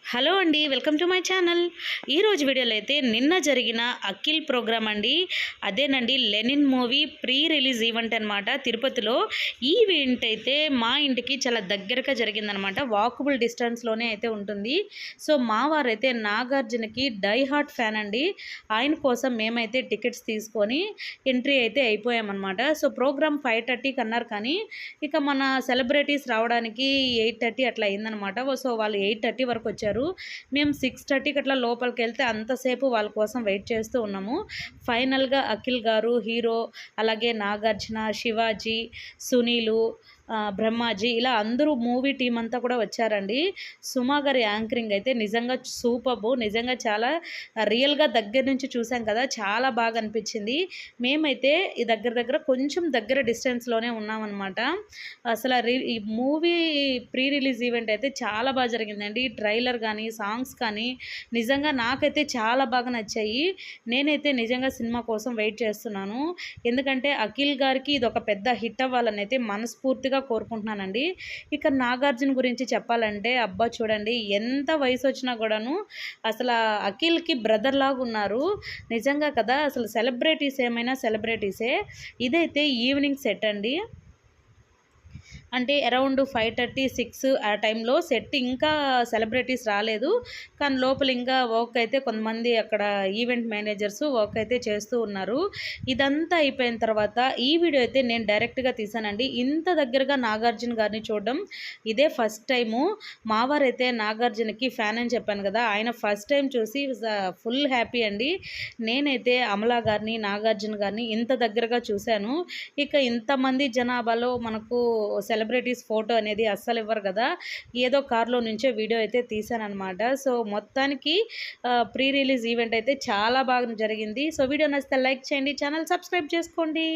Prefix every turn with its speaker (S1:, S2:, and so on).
S1: Hello అండి, welcome to my channel. ఈరోజు వీడియోలో అయితే నిన్న జరిగిన అఖిల్ ప్రోగ్రామ్ అండి. అదేనండి, Lenin movie pre release event అనమాట తిరుపతిలో. ఈ ఈవెంట్ అయితే మా ఇంటికి చాలా దగ్గరగా జరిగిందనమాట. వాకబుల్ డిస్టెన్స్లోనే అయితే ఉంటుంది. సో మా వారైతే నాగార్జునకి డై హార్ట్ ఫ్యాన్ అండి. ఆయన కోసం మేమైతే టికెట్స్ తీసుకొని ఎంట్రీ అయితే అయిపోయామన్నమాట. సో ప్రోగ్రామ్ 5:30కి అన్నారు, కానీ ఇక మన సెలబ్రిటీస్ రావడానికి 8:30 అట్లా అయిందనమాట. సో వాళ్ళు 8:30 వరకు వచ్చారు. మేము 6:30కి అట్లా లోపలికి వెళ్తే అంతసేపు వాళ్ళ కోసం వెయిట్ చేస్తూ ఉన్నాము. ఫైనల్గా అఖిల్ గారు, హీరో, అలాగే నాగార్జున, శివాజీ, సునీలు, బ్రహ్మాజీ, ఇలా అందరూ మూవీ టీం అంతా కూడా వచ్చారండి. సుమా గారి యాంకరింగ్ అయితే నిజంగా సూపర్బ్. నిజంగా చాలా రియల్గా దగ్గర నుంచి చూసాం కదా, చాలా బాగా అనిపించింది. మేమైతే ఈ దగ్గర కొంచెం దగ్గర డిస్టెన్స్లోనే ఉన్నామన్నమాట. అసలు ఈ మూవీ ప్రీ రిలీజ్ ఈవెంట్ అయితే చాలా బాగా జరిగిందండి. ట్రైలర్ కానీ, సాంగ్స్ కానీ నిజంగా నాకైతే చాలా బాగా నచ్చాయి. నేనైతే నిజంగా సినిమా కోసం వెయిట్ చేస్తున్నాను. ఎందుకంటే అఖిల్ గారికి ఇది ఒక పెద్ద హిట్ అవ్వాలని అయితే మనస్ఫూర్తిగా కోరుకుంటున్నానండి. ఇక నాగార్జున గురించి చెప్పాలంటే, అబ్బా చూడండి, ఎంత వయసు వచ్చినా కూడాను అసలు అఖిల్కి బ్రదర్ లాగా ఉన్నారు. నిజంగా కదా, అసలు సెలబ్రిటీస్ ఏమైనా సెలబ్రిటీసే. ఇదైతే ఈవినింగ్ సెట్ అండి. అంటే అరౌండ్ 5:30-6 ఆ టైంలో సెట్. ఇంకా సెలబ్రిటీస్ రాలేదు, కానీ లోపల ఇంకా వర్క్ అయితే కొంతమంది అక్కడ ఈవెంట్ మేనేజర్స్ వర్క్ అయితే చేస్తూ ఉన్నారు. ఇదంతా అయిపోయిన తర్వాత ఈ వీడియో అయితే నేను డైరెక్ట్గా తీసానండి. ఇంత దగ్గరగా నాగార్జున గారిని చూడడం ఇదే ఫస్ట్ టైము. మావారైతే నాగార్జునకి ఫ్యాన్ అని చెప్పాను కదా, ఆయన ఫస్ట్ టైం చూసి ఫుల్ హ్యాపీ అండి. నేనైతే అమలా గారిని, నాగార్జున గారిని ఇంత దగ్గరగా చూశాను. ఇక ఇంతమంది జనాభాలో మనకు సెలబ్రిటీస్ ఫోటో అనేది అస్సలు ఇవ్వరు కదా. ఏదో కార్లో నుంచే వీడియో అయితే తీసానమాట. సో మొత్తానికి ప్రీ రిలీజ్ ఈవెంట్ అయితే చాలా బాగా జరిగింది. సో వీడియో నచ్చితే లైక్ చేయండి, ఛానల్ సబ్స్క్రైబ్ చేసుకోండి.